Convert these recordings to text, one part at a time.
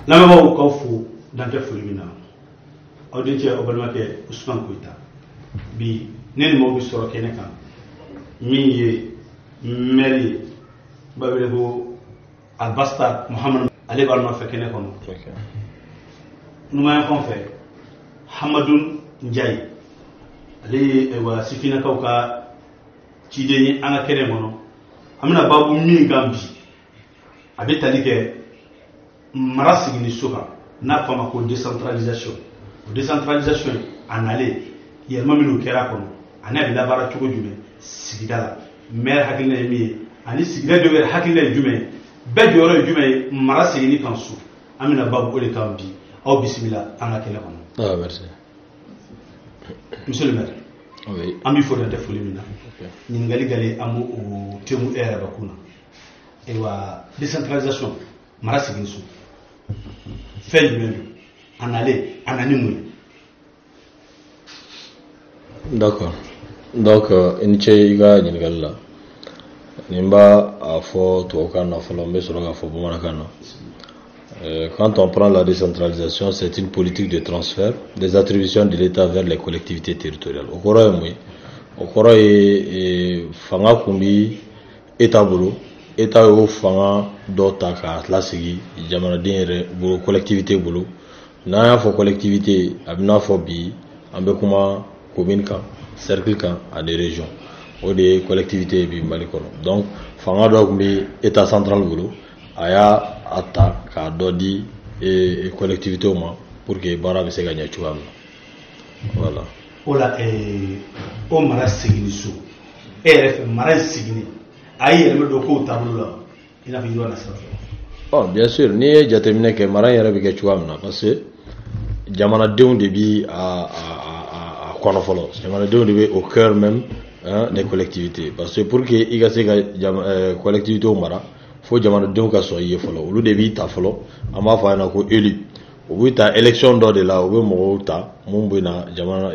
lamɛnbaaw k'aw fo dantɛ foli min na aw den cɛ aw balimakɛ Usman Koyita bi ne ni maaw bɛ sɔrɔ kɛnɛ kan min ye maire ye ba wele ko Albasta Muhamadu ale b'a nɔfɛ kɛnɛ kɔnɔ numanya fan fɛ Hamadu Njayi ale ye wa sifinakaw ka ciden ye an ka kɛnɛ kɔnɔ an bɛna babu min kan bi a bɛ tali kɛ mara sigini so kan n'a fɔ ma ko décentralisation o décentralisation a nalen yɛlɛma minnu kɛra kɔnɔ ani a bɛ labaara cogo jumɛn sigida la maire hakilina ye min ye ani sigida dɔw yɛrɛ hakilina ye jumɛn ye bɛɛ jɔyɔrɔ ye jumɛn ye mara sigini kan so an bɛna babu o de kan bi aw bisimila an ka kɛnɛ kɔnɔ. Merci. Monsieur le maire. Oui. An b'i fo dantɛ foli min na ɲininkali gale an b'o temu e yɛrɛ bakun na ayiwa décentralisation mara sigini so fɛn jumɛn don a nalen a nani mun ye. D'accord. Donc i ni ce i ka ɲininkali la nin b'a a fɔ tubabukan na fɔlɔ n bɛ sɔrɔ k'a fɔ bamanankan na. Quand on prend la décentralisation, c'est une politique de transfert des attributions de l'État vers les collectivités territoriales. Au kɔrɔ ye mun ye? O kɔrɔ ye fanga kun bi État bolo, État y'o fanga dɔ ta k'a lasigi jamanaden yɛrɛ bolo, collectivité bolo. N'an y'a fɔ collectivité a bɛ n'a fɔ bi an bɛ kuma commune kan, cercle kan ani région. O de ye collectivité ye bi Mali kɔnɔ. Donc fanga dɔ kun bi État central bolo, a y'a a ta k'a dɔ di collectivité ma pour que baara bɛ se ka ɲɛ cogoya min na. Voilà. O la o mara sigini so e yɛrɛ fɛ mara sigini a ye yɛlɛma dɔ k'o taabolo la i n'a fɔ yiriwa na sira fɛ. Oh, bien sûr n'i ye jateminɛ kɛ mara yɛrɛ bɛ kɛ cogoya min na parce que jamanadenw de bi a kɔnɔ fɔlɔ, jamanadenw de bɛ au cœur même des collectivités parce que pour que i ka se ka collectivité mara fo jamanadenw ka sɔn i ye fɔlɔ, olu de b'i ta fɔlɔ an b'a fɔ a ɲɛna ko élu u bɛ ta élection dɔ de la u bɛ mɔgɔw ta mun bɛ na jamana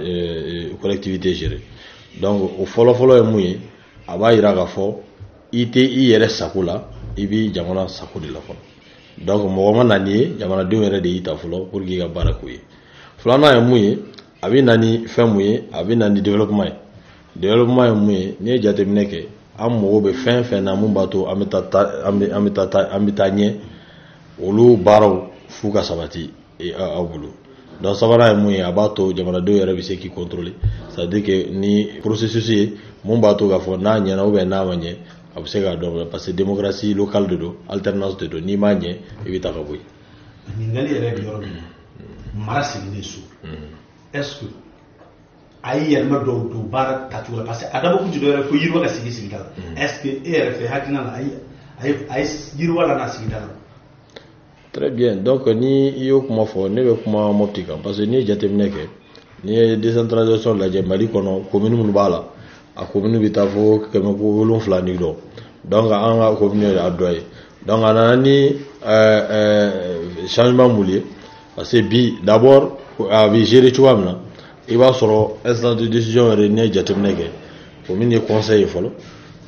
collectivité gérer. Donc o fɔlɔfɔlɔ ye mun ye a b'a jira k'a fɔ i tɛ i yɛrɛ sago la i bɛ jamana sago de la fɔlɔ. Donc mɔgɔ ma na n'i ye jamanadenw yɛrɛ de y'i ta fɔlɔ pour que i ka baara k'u ye. Filanan ye mun ye a bɛ na ni fɛn mun ye a bɛ na ni développement ye. Développement ye mun ye n'i ye jateminɛ kɛ an mago bɛ fɛn fɛn na mun b'a to an bɛ taa ɲɛ olu baaraw f'u ka sabati aw bolo. Donc sabanan ye mun ye a b'a to jamanadenw yɛrɛ bɛ se k'i contrôler, c'est-à-dire que ni processus ye mun b'a to k'a fɔ n'a ɲɛna ou bien n'a ma ɲɛ a bɛ se k'a dɔn parce que démocratie locale de don, alternance de don, n'i m'a ɲɛ i bɛ ta ka bɔ yen. Ɲininkali yɛrɛ bɛ yɔrɔ min na mara sigilen so est-ce que a ye yɛlɛma dɔw don baara tacogo la parce que a dabɔ kun tɛ dɔ wɛrɛ fo yiriwa ka sigi sigida la est-ce que e yɛrɛ fɛ hakilina la a ye yiriwa la n'a sigida la. Très bien, donc ni i y'o kuma fɔ ne bɛ kuma Mopti kan parce que n'i ye jateminɛ kɛ n'i ye décentralisation lajɛ Mali kɔnɔ commune minnu b'a la a commune bɛ taa fo 700 ni dɔ, donc an ka commune yɛrɛ a dɔ ye, donc a nana ni changement mun ye parce que bi d'abord a bɛ gérer cogoya min na i b'a sɔrɔ instance de décision yɛrɛ n'i ye jateminɛ kɛ commune ye conseil ye fɔlɔ,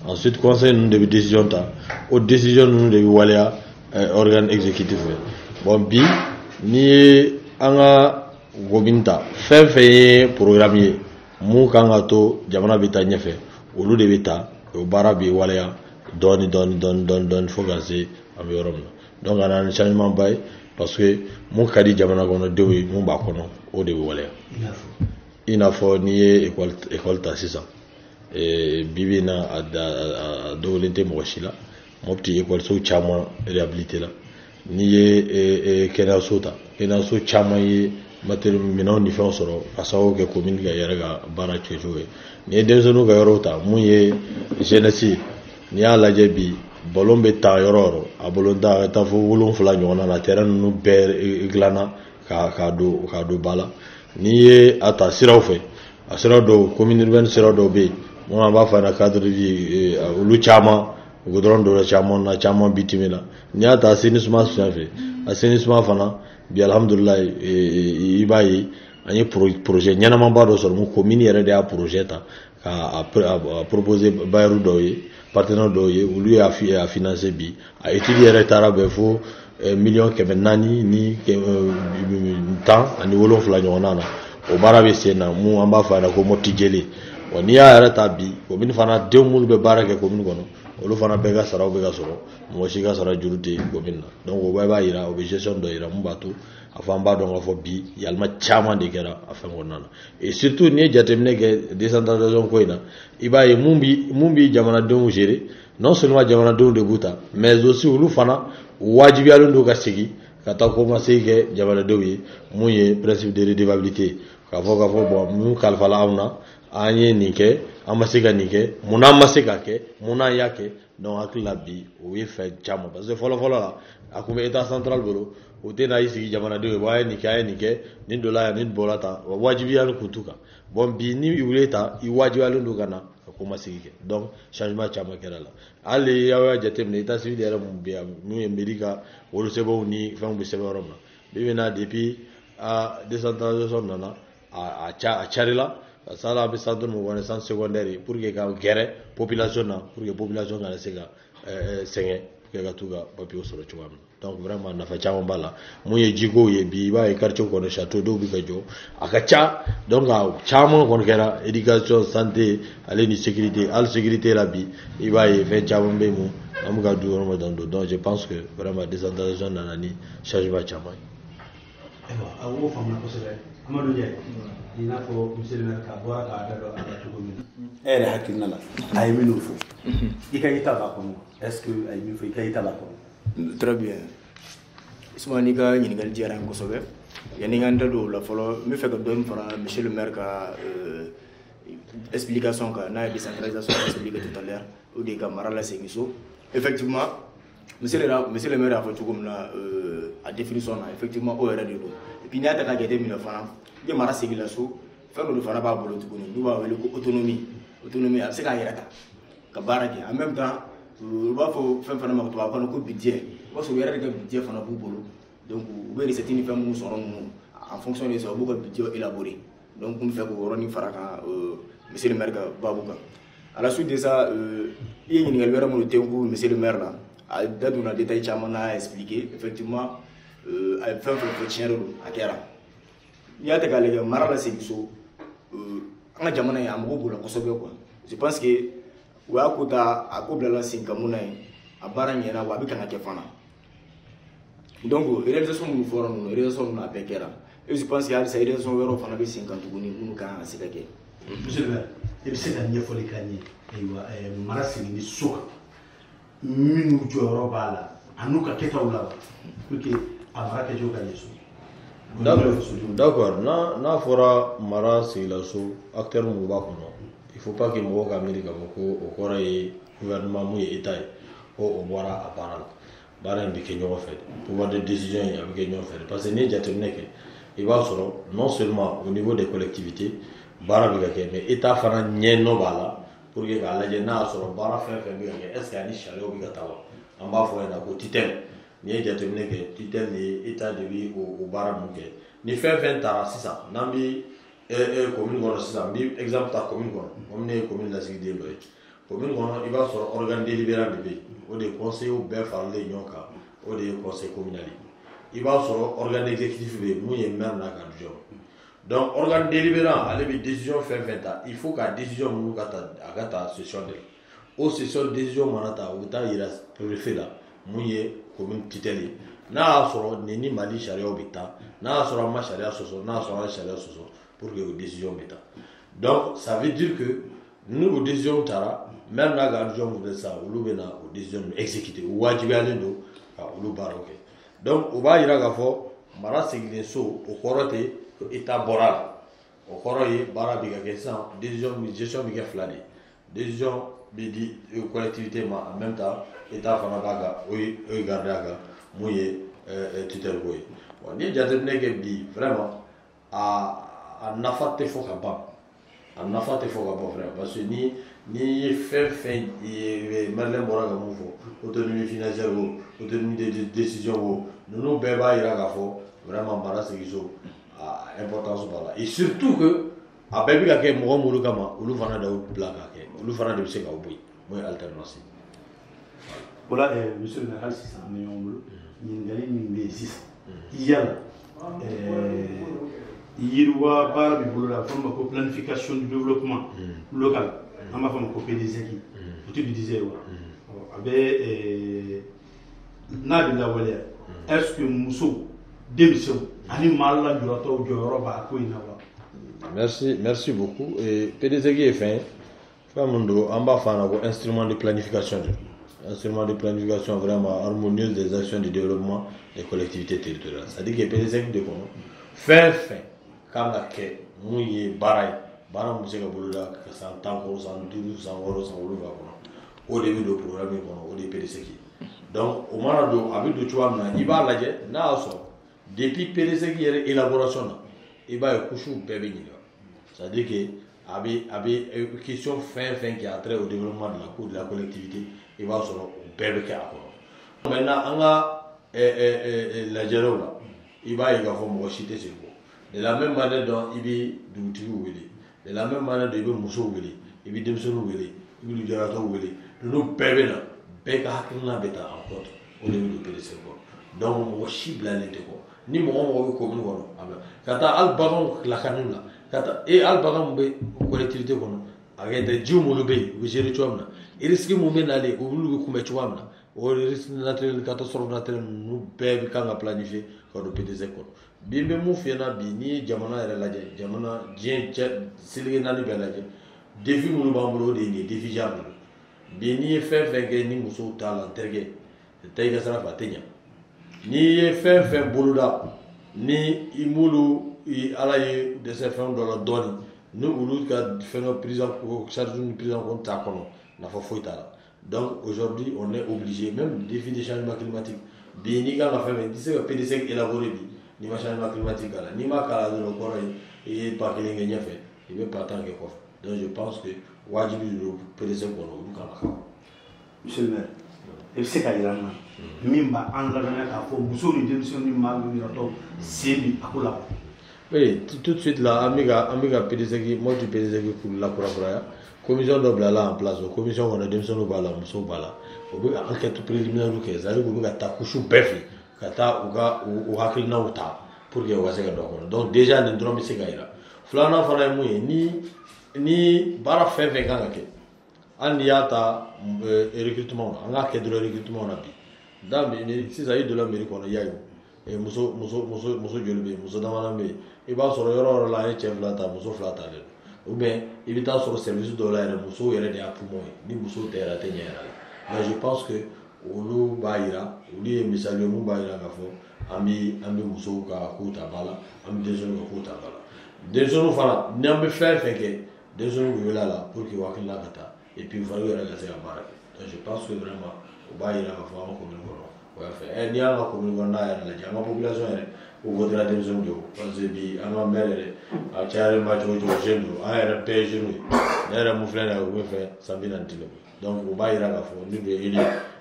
ensuite conseil ninnu de bɛ décision ta, o décision ninnu de bɛ waleya organe exécutif ye. Bon bi n'i ye an ka commune ta fɛn fɛn ye programme ye mun kan ka to jamana bɛ taa ɲɛfɛ olu de bɛ ta o baara bɛ waleya dɔɔni fo ka se an bɛ yɔrɔ min na. Donc a nana ni changement ba ye parce que mun ka di jamana kɔnɔdenw ye mun b'a kɔnɔ o de bɛ waleya. I n'a fɔ n'i ye école ta sisan bi in na a dogolen tɛ mɔgɔ si la, Mopti écoleso caman réhabilité la, n'i ye kɛnɛyaso ta kɛnɛyaso caman ye minɛnw ni fɛnw sɔrɔ ka sababu kɛ commune ka yɛrɛ ka baara kɛcogo ye. N'i ye denmisɛnninw ka yɔrɔw ta mun ye jeunesse ye n'i y'a lajɛ bi ballon bɛ ta yɔrɔ o yɔrɔ a ballon ta ka taa fo 7 ɲɔgɔnna na terrain ninnu bɛɛ dilanna k'a don ba la. N'i ye a ta siraw fɛ a sira dɔw commune urbaine sira dɔw bɛ yen mun an b'a fɔ a ɲɛna cadre de vie olu caman goudron dɔ la caman bitimina n'i y'a ta assainissement fɛ assainissement fana bi alhamdulilayi i b'a ye an ye projet ɲɛnamaba dɔ sɔrɔ mun commune yɛrɛ de y'a projet ta k'a proposer bailleurs dɔw ye partenaires dɔw ye olu y'a financer bi a étude yɛrɛ taara bɛn fo million kɛmɛ naani ni tan ani 7 ɲɔgɔn na o baara bɛ sen na mun an b'a fɔ a la ko mɔti jeli wa n'i y'a yɛrɛ ta bi commune fana denw minnu bɛ baara kɛ commune kɔnɔ olu fana bɛɛ ka saraw bɛ ka sɔrɔ mɔgɔ si ka sara juru tɛ commune na donc o bɛɛ b'a yira o bɛ gestion dɔ yira mun b'a to a fɔ an b'a dɔn k'a fɔ bi yɛlɛma caman de kɛra a fɛn kɔnɔna na et surtout n'i ye jateminɛ kɛ décentralisation ko in na i b'a ye mun bi jamanadenw gérer non seulement jamanadenw de b'u ta mais aussi olu fana wajibiyalen don ka segin ka taa commencer kɛ jamanadenw ye mun ye principe de redevabilité k'a fɔ bon mun kalifala anw na an ye nin kɛ an ma se ka nin kɛ mun an ma se ka kɛ mun an y'a kɛ donc hakili la bi o ye fɛn caman parce que fɔlɔ la a kun bɛ état central bolo o tɛ na i sigi jamanadenw ye bon a ye nin kɛ nin dɔ la yan nin bɔra tan wajibiyalen kun t'u kan bon bi ni i wuli ta i wajibiyalen don ka na ka commencer kɛ donc changement caman kɛra la hali y'aw y'a jateminɛ état civil yɛrɛ mun bɛ yan mun ye mairie ka wolosɛbɛnw ni fɛnw bɛ sɛbɛn yɔrɔ min na bi bi na depuis décentralisation nana a carila ça là, centre de reconnaissance secondaire pour que ka gɛrɛ population na pour que population kana se ka sɛgɛn pour que ka t'u ka papier sɔrɔ cogoya min na donc vraiment nafa caman b'a la mun ye jikow ye bi i b'a ye quartier kɔnɔ château dɔw bɛ ka jɔ a ka ca donc a caman kɔni kɛra éducation santé ale ni sécurité hali sécurité la bi i b'a ye fɛn caman bɛ yen mun an bɛ ka du yɔrɔ ma dan don donc je pense que vraiment décentralisation nana ni changement caman ye. ayiwa a y'o faamuya kosɛbɛ Amadou Ndiaye i n'a fɔ monsieur le maire k'a bɔra k'a da dɔn a la cogo min na e yɛrɛ hakilina la a ye minnu fɔ i ka yita b'a kɔnɔ est ce que a ye min fɔ i ka yita b'a kɔnɔ. Très bien. Ismaël ni ka ɲininkali diyara n kosɛbɛ yanni n ka n da don o la fɔlɔ n bɛ fɛ ka dɔɔni fara monsieur le maire ka explication kan n'a ye décentralisation expliqué tout à l'heure o de ka mara lasegin so effectivement monsieur le maire y'a fɔ cogo min na a définition na effectivement o yɛrɛ de don et puis n'i y'a ta k'a jateminɛ fana i mara segin la so fɛn dɔ de fana b'a bolo tuguni n'u b'a wele ko autonomie a bɛ se k'a yɛrɛ ta ka baara kɛ en même temps u b'a fɔ fɛn fana ma tubabu kan na ko budget o b'a sɔrɔ u yɛrɛ de ka budget fana b'u bolo donc u bɛ recette ni fɛn minnu sɔrɔ ninnu en fonction de ça u b'u ka budget élaborer donc n bɛ fɛ k'o yɔrɔnin fara kan monsieur le maire ka baabu kan à la suite de ça i ye ɲininkali wɛrɛ minnu tɛnku monsieur le maire la a da donna détail caman na a expliqué effectivement a ye fɛn fɛn fɔ tiɲɛ de don a kɛra n'i y'a ta k'a lajɛ mara la segin so an ka jamana in a mago b'o la kosɛbɛ quoi je pense que u y'a ko ta a ko bilala sen kan mun na ye a baara ɲɛna wa a bɛ kan ka kɛ fana donc réalisation minnu fɔra ninnu réalisation ninnu a bɛɛ kɛra et je pense que halisa réalisation wɛrɛw fana bɛ sen kan tuguni minnu kan ka se ka kɛ. monsieur le maire i bɛ se ka ɲɛfɔli k'an ye ayiwa mara seginni so kan minnu jɔyɔrɔ b'a la a n'u ka kɛtaw la pour que a mara kɛcogo ka ɲɛ so. D'accord n'a fɔra mara sigila so acteur minnu b'a kɔnɔ il faut pas que mɔgɔw ka miiri k'a fɔ ko o kɔrɔ ye gouvernement mun ye état ye ko o bɔra a baara la baara in bɛ kɛ ɲɔgɔn fɛ de pouvoir de décision in a bɛ kɛ ɲɔgɔn fɛ de parce que n'i ye jateminɛ kɛ i b'a sɔrɔ non seulement au niveau des collectivités baara bɛ ka kɛ mais état fana ɲɛ nɔ b'a la pour que k'a lajɛ n'a y'a sɔrɔ baara fɛn fɛn bɛ ka kɛ est ce que ani sariyaw bɛ ka taa wa an b'a fɔ ɲɛna ko tutelle n'i ye jateminɛ kɛ tutelle de ye état de bɛ o baara ninnu kɛ ni fɛn fɛn taara sisan n'an bɛ commune kɔnɔ sisan n bɛ exemple ta commune kɔnɔ comme ne ye commune lasigiden dɔ ye commune kɔnɔ i b'a sɔrɔ organe délibérant de bɛ yen o de ye conseillers bɛɛ faralen ɲɔgɔn kan o de ye conseil communal ye i b'a sɔrɔ organe exécutif bɛ yen mun ye maire n'a ka adjoint donc organe délibérant ale bɛ décision fɛn fɛn ta il faut ka décision minnu ka ta a ka ta session de la o session décision mana ta u bɛ taa yira préfet la mun ye commune tutelle ye n'a y'a sɔrɔ nin ni Mali sariyaw bɛ taa n'a y'a sɔrɔ an ma sariya sɔsɔ n'a y'a sɔrɔ an ye sariya sɔsɔ pour que o décision bɛ taa donc ça veut dire que ni o décision taara maire n'a ka adjoint mun bɛ sa olu bɛ na o décision exécuter o wajibiyalen don ka olu baaraw kɛ donc o b'a yira k'a fɔ mara seginnen so o kɔrɔ tɛ ko état bɔra la o kɔrɔ ye baara bɛ ka kɛ sisan gestion bɛ kɛ fila de ye décision bɛ di collectivité ma en même temps état fana b'a kan o ye garder a kan mun ye tutelle ko ye bon n'i ye jateminɛ kɛ bi vraiment a nafa tɛ fɔ ka ban vraiment parce que ni ye fɛn fɛn Marlène bɔra ka mun fɔ autonomie financière o autonomie de décision o ninnu bɛɛ b'a yira k'a fɔ vraiment mara segin so importance b'a la et surtout que a bɛɛ bɛ ka kɛ mɔgɔ minnu kama olu fana de y'o bila k'a kɛ olu fana de bɛ se k'o bɔ yen mun ye alternance ye. O la monsieur le maire hali sisan an bɛ ɲɔgɔn bolo ɲininkali min bɛ yen sisan yala yiriwa baara b'i bolo la a bɛ fɔ ma ko planification du développement local an b'a fɔ ma ko PDCI o tɛ budget ye wa a bɛ n'a bɛ lawaleya est ce que muso denmisɛnw ani maa lajuratɔw jɔyɔrɔ b'a ko in na wa. Merci beaucoup. Et PDCI est fait. En bas, instrument de planification. Instrument de planification vraiment harmonieuse des actions de développement des collectivités territoriales. C'est-à-dire que PDCI de quoi fin quand la quai mouillé baraye bara musika boloda ka san tan ko san duru san woro san wolo ba ko o de bi do programme ko o de PDCI. Donc au mana do abi do chuwa na iba laje na so depuis PDCI yere élaboration na iba e kushu bébé ni. C'est-à-dire que avait question fin qui a trait au développement de la collectivité, il va sur bébé qui a maintenant on a la gérola il va y avoir mon cité sur de la même manière dont il est d'outil de la même manière dont il est muso il est demsonu il est jarato nous bébé là bébé hakina beta encore au niveau du PDC donc mon cible là n'était quoi ni mon commune voilà kata al baron la kanula kata e al baron be collectivité kono agete jumulu be we jeri chomna e risque mo menale o lu ko me chomna o risque naturel catastrophe naturel nu be kanga planifier ko do PDC ko bimbe mu fiena bi ni jamana era laje jamana jien silge nani be laje défi mu lu bambulo de ni défi jabu bi ni fe ge ni muso tala terge tay ga sara fatenya ni fe buluda ni imulu ala ye de ces femmes dans la donne nous ulu ka faire une prise en charge une prise en compte ta kono na fa foita donc aujourd'hui on est obligé même défi des changements climatiques bi ni ga la femme dit que PDC élaboré bi ni ma changement climatique là ni ma kala de ko et pas que les gens fait il veut pas tant que quoi donc je pense que wajibi le PDC ko no kala monsieur le maire il sait qu'il y a mimba an lamena ka fo muso ni denmisɛnw ni maa min yɔrɔtɔ sen bi a ko la. Oui, tout de suite là, amiga PDCI, moi tu PDCI pour la Kourabra, commission d'obla là en place, commission on a démissionné au bala, muso bala, au bout enquête préliminaire du cas, ça veut dire que ta couche befi, kata ou hakil na uta pour que wase ka dokon. Donc déjà ne drôme c'est gaira. Flana fana mouye ni bara fait kanga ke. An yata recrutement, anga ke de recrutement na bi. Dans mais si ça y de la mairie qu'on a yayo. Et muso jolbe muso damana be i b'a sɔrɔ yɔrɔ la ye cɛ fila ta muso fila ta de ou bien i bɛ taa sɔrɔ service dɔw la yɛrɛ muso yɛrɛ de y'a poumon ye ni muso tɛ yɛrɛ a tɛ ɲɛ yɛrɛ la mais je pense que olu b'a yira olu ye misali ye mun b'a yira k'a fɔ an bɛ musow ka ko ta ba la an bɛ denmisɛnninw ka ko ta ba la denmisɛnninw fana ni an bɛ fɛn fɛn kɛ denmisɛnninw bɛ wele a la pour que u hakilina ka taa et puis fana u yɛrɛ ka se ka baara kɛ donc je pense que vraiment o b'a yira k'a fɔ an ka commune kɔnɔ n'i y'an ka commune kɔnɔ n'a yɛrɛ lajɛ an ka population yɛrɛ o votera denmisɛnninw de o parce que bi an ka maire yɛrɛ a cayalen ba cogo cogo jeune don an yɛrɛ bɛɛ ye jeune ye ne yɛrɛ mun filɛ nin ye o bɛ fɛ san 40 la donc o b'a yira k'a fɔ ni bɛ eli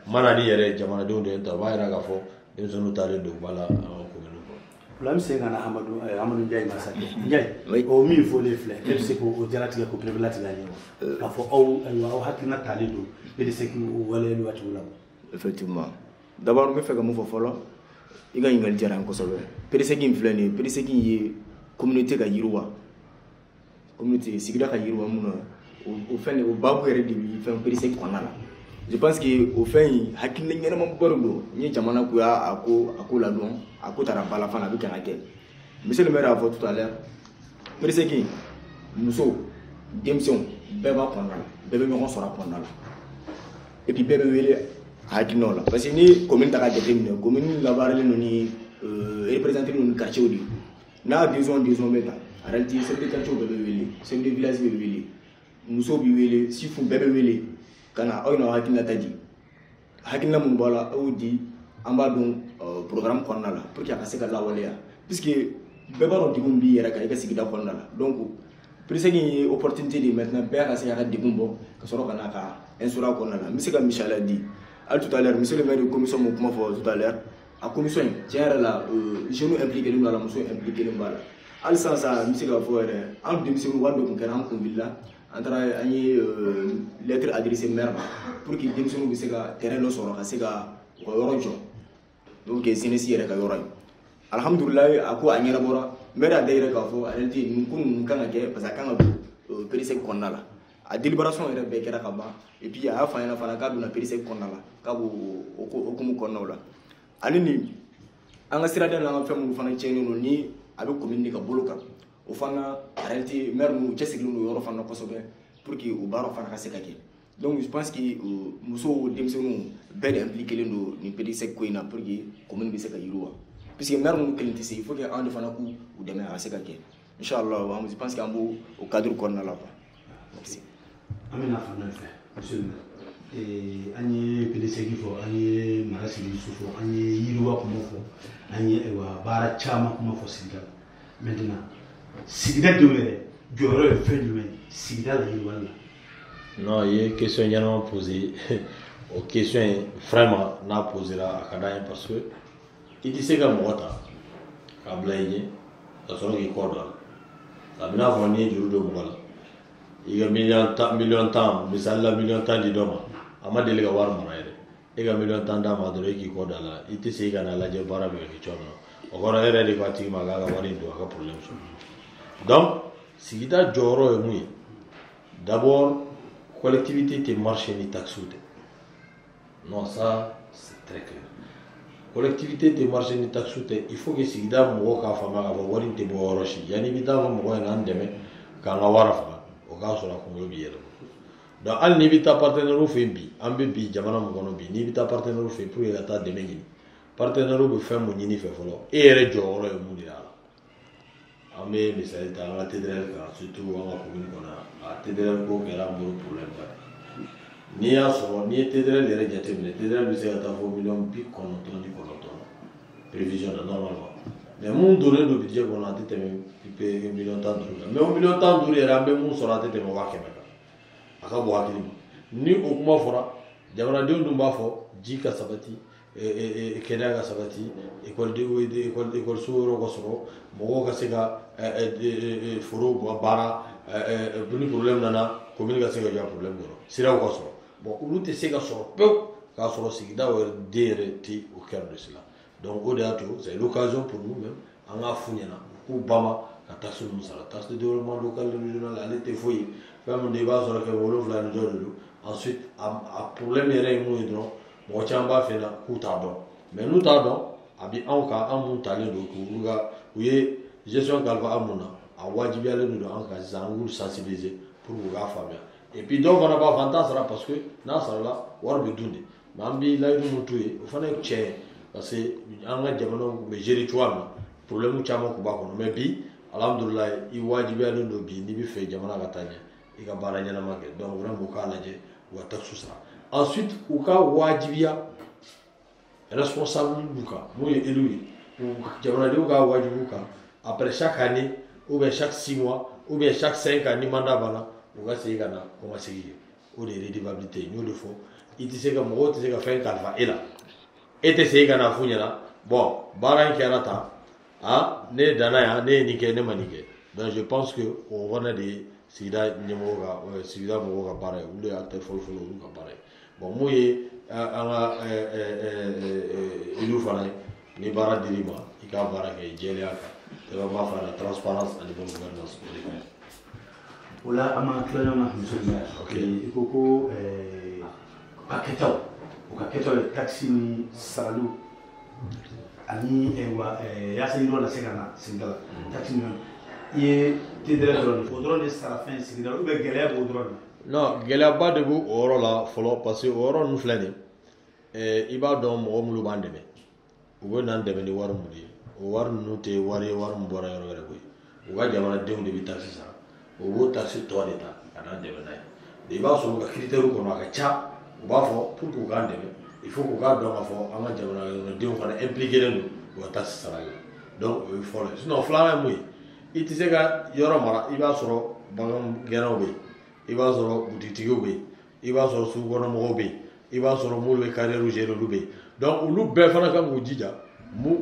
mana ni yɛrɛ jamanadenw de ta o b'a yira k'a fɔ denmisɛnninw taalen don ba la an ka commune kɔnɔ. Ola an bɛ se ka na Amadu Ndiaye masakɛ Ndiaye o min fɔlen filɛ e bɛ se k'o jaratigɛ k'o pereperelatigɛ a ɲɛ k'a fɔ aw hakilina talen don e bɛ se k'o waleyali waati la. Effectivement d'abord n bɛ fɛ ka mun fɔ fɔlɔ i ka ɲininkali diyara n kosɛbɛ PDCI in filɛ nin ye PDCI ye communauté ka yiriwa communauté sigida ka yiriwa mun na o fɛn o baabu yɛrɛ de bi fɛn PDCI kɔnɔna la je pense que o fɛn in hakilina ɲɛnama ba de don ni jamana ko y'a ko ladɔn a ko taara ba la fana a bɛ kan ka kɛ monsieur le maire y'a fɔ tout à l'heure PDCI muso denmisɛnw bɛɛ b'a kɔnɔna la bɛɛ bɛ ɲɔgɔn sɔrɔ a kɔnɔna la et puis bɛɛ bɛ wele hakilinaw la parce que ni commune ta ka jateminɛ commune labaaralen don ni représenté don ni quartier de n'a besoin bɛ ta en réalité chef de quartier bɛɛ bɛ wele chef de village bɛ wele muso bɛ wele sifu bɛɛ bɛ wele ka na aw n'aw hakilinata di hakilina minnu b'a la aw di an b'a dɔn programme kɔnɔna la pour que a ka se ka lawaleya puisque bɛɛ b'a dɔn degun b'i yɛrɛ kan i ka sigida kɔnɔna la donc PDCI ye opportunité de maintenant bɛɛ ka se k'a ka degun bɔ ka sɔrɔ ka na ka instaurer kɔnɔna la n bɛ se ka misaliya di tout à l'heure monsieur le maire de commission mo kuma fɔ tout à l'heure a commission tiɲɛ yɛrɛ la jeunes impliqués b'a la muso impliqués b'a la hali sisan sa n bɛ se k'a fɔ yɛrɛ an denmisɛnninw wari dɔ tun kɛra an kun wulila an taara an ye lettre adressée maire ma pour que denmisɛnninw bɛ se ka terrain dɔ sɔrɔ ka se ka u ka yɔrɔ jɔ donc sinisi yɛrɛ ka yɔrɔ ye alhamdulilayi a ko a ɲɛnabɔra maire a da yɛrɛ k'a fɔ ale tɛ nin ko ninnu kan ka kɛ parce que a kan ka don périsec kɔnɔna la a délibération yɛrɛ bɛɛ kɛra ka ban et puis a y'a fɔ a ɲɛna fana k'a donna périsec kɔnɔna la k'a b'o hokumu kɔnɔnaw la ani nin an ka sirada n'an ka fɛn minnu fana tiɲɛnen don ni a bɛ commune de ka bolo kan o fana en réalité maire ninnu cɛsirilen don yɔrɔ fana kosɛbɛ pour que o baaraw fana ka se ka kɛ donc je pense que musow denmisɛnninw bɛɛ de impliqué len don nin périsec ko in na pour que commune bɛ se ka yiriwa puisque maire ninnu kelen tɛ se il faut que an de fana k'u dɛmɛ a ka se ka kɛ inchallah je pense que an b'o cadre kɔnɔna la quoi merci. an bɛna fan dɔ fɛ monsieur le maire an ye périsec fɔ an ye mara sigi su fɔ an ye yiriwa kuma fɔ an ye baara caman kuma fɔ sigida la maintenant sigida denw yɛrɛ jɔyɔrɔ ye fɛn jumɛn ye sigida la yiriwali la. Non, il y a une question qui a posée. La question est vraiment n'a posé là à Kadaï parce que il dit c'est que moi t'as blagué, ça sort qui corde là. Ça vient à venir du de moi là. Il y a million de temps, mais ça la million de temps du dôme. À ma délégué voir mon aide. Il y a million de temps dans ma drogue qui corde là. Il dit c'est que na la j'ai pas avec qui chôme. Encore un erreur de quoi tu m'as gagné voir une doigt que problème. Donc si il a joro et moi, d'abord collectivité te marché ni taxou. Non, ça c'est très clair. Collectivité te marché ni taxou, il faut que si da mo ka fama ka wari te bo oroshi. Yani bita mo mo na ndeme ka na wara fa. O ka so la ko yo biere. Donc al ni bita partenaire fe bi, ambe bi jamana mo kono bi. Ni bita partenaire fe pour ya ta deme ni. Partenaire be fe mo ni fe folo. E ere joro e mu dira. Ambe misali ta la tedrel ka surtout on va commune kona. A tedrel ko kera mo problème ba. Ni ya so ni tedrel yere jatemne. Tedrel be se ata fo million bi konoton ni konoton. Prévision normalement. Mais mon donné de budget qu'on a été un million de temps. Mais un million de temps, il y a un million sur la tête de mon wakemeka. Akabo hakili. Ni okuma fora. Jamana de ndumba fo. Jika sabati. Kedaga sabati. École suro kosoro. Mogo kasega. Foro bara. Buni problème nana. Commune kasega ya problème goro. Sira kosoro. Bon, ulu te sega soro. Peu. Kasoro sigida ou DRT au cœur de cela. Donc, c'est l'occasion pour nous-mêmes, en Afounyana, pour Bama, la taxe de développement local et régional, elle était fouillée. Faire un débat sur le fait ensuite, à problème, il y a un mot, moi, je vais faire un coup tardon. Mais nous tardons, à bien en cas, un mot talent de coup, vous voyez, gestion calva à Mona, à Wajibia le nous en cas, ça nous sensibiliser pour vous faire famille. Et puis, donc, on n'a pas fantasme parce que, dans ça là, on va me donner. Mambi, là, il nous tuer, il faut que tu parce que an ka jamana bɛ gérer cogoya min na problème caman kun b'a kɔnɔ mais bi alhamdulilayi i wajibiyalen don bi n'i bɛ fɛ jamana ka taa ɲɛ i ka baara ɲɛnama kɛ donc vraiment u k'a lajɛ u ka taxe sara ensuite u ka wajibiya responsable du kan mun ye élu ye jamanadenw ka wajibiw kan après chaque année ou bien chaque 6 mois ou bien chaque 5 ans ni mandat banna u ka segin ka na kɔn ka segin kɛ o de ye redevabilité n y'o de fɔ i tɛ se ka mɔgɔw tɛ se ka fɛn kalifa e la. Et c'est que na funyana bon baran kerata ah ne dana ya ne nike ne manike donc je pense que on va des sida nyemoga sida moga bare ou les acteurs folfolo ka bare bon moye anga ilu fana ni bara dirima ika bara ke jelia ka va ma faire la transparence et la bonne gouvernance wala ama klana ma musulma ok ikoko paketaw o ka kɛtɔ ye taxi ni saralu ani yaasa yiriwa na se ka na sigida la taxi ni i ye tedɛrɛ dɔrɔn de o dɔrɔn de sara fɛn sigida la ou bien gɛlɛya b'o dɔrɔn de. Non gɛlɛyaba de b'o o yɔrɔ la fɔlɔ parce que o yɔrɔ ninnu filɛ nin i b'a dɔn mɔgɔ minnu b'an dɛmɛ u bɛ n'an dɛmɛ ni wari minnu ye o wari ninnu tɛ wari ye wari min bɔra yɔrɔ wɛrɛ koyi u ka jamanadenw de bɛ taxi sara o b'o taxi tɔ de ta ka n'an dɛmɛ n'a ye i b'a sɔrɔ u ka critère kɔnɔ a ka ca. U b'a fɔ pour que k'an dɛmɛ il faut que k'a dɔn k'a fɔ an ka jamanadenw fana impliqué len don u ka taxe sara la donc o ye fɔlɔ ye sinon filanan ye mun ye i tɛ se ka yɔrɔ mara i b'a sɔrɔ bagan gɛnnaw bɛ yen i b'a sɔrɔ butigitigiw bɛ yen i b'a sɔrɔ sugukɔnɔmɔgɔw bɛ yen i b'a sɔrɔ minnu bɛ carrière gérer olu bɛ yen donc olu bɛɛ fana kan k'u jija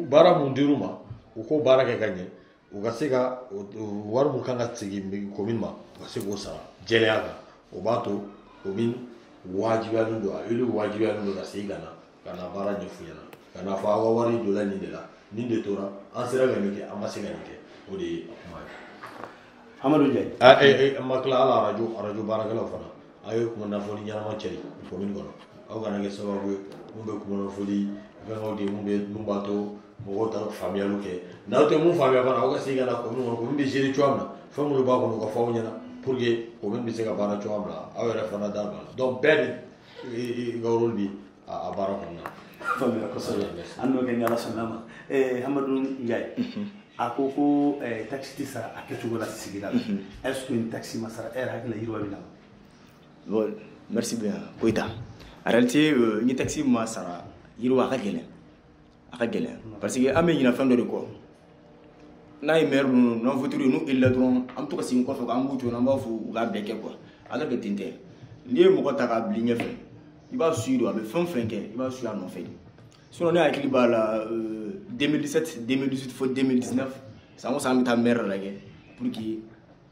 baara mun dir'u ma u k'o baara kɛ ka ɲɛ u ka se ka wari mun kan ka segin commune ma u ka se k'o sara jɛlenya kan o b'a to commune wajibiyalen don a olu wajibiyalen don ka segin ka na baara ɲɛf'u ɲɛna kana fa wa wari dola ni de la ni de tora an sera ga ni ke an ma se ga ni ke o de kuma Amadou Ndiaye amma kala ala radio barakala fana ayo kuma na foli nyama ceri ko min gono aw kana ke sababu mun be kuma na foli ga ngodi mun ba to mo ta famia luke na to mun famia bana aw ga siga na ko mun be jeri chuamna fa mun ba ko ko fa nyana pour que ko min be se ga bara chuamna aw re fana da donc ben gawrol bi a bara konna famia ko so anno ke ngala sanama Amadou Ndiaye akoko taxi sara akechugo la sigira est-ce que une taxi masara era hakla yirwa bila bon merci bien Koita en réalité ni taxi masara yirwa ka gelen parce que amé yina fendo de ko na imer non voiture nous il la dron am to kasi ko fa am buto na ba fu ga beke quoi ala ke tinte ni mo ko ta ka blinye fe iba suido abe fenke iba suido no fe sinon ne akili bala 2017 2018 faut 2019 ça on s'en ta mère rage pour qui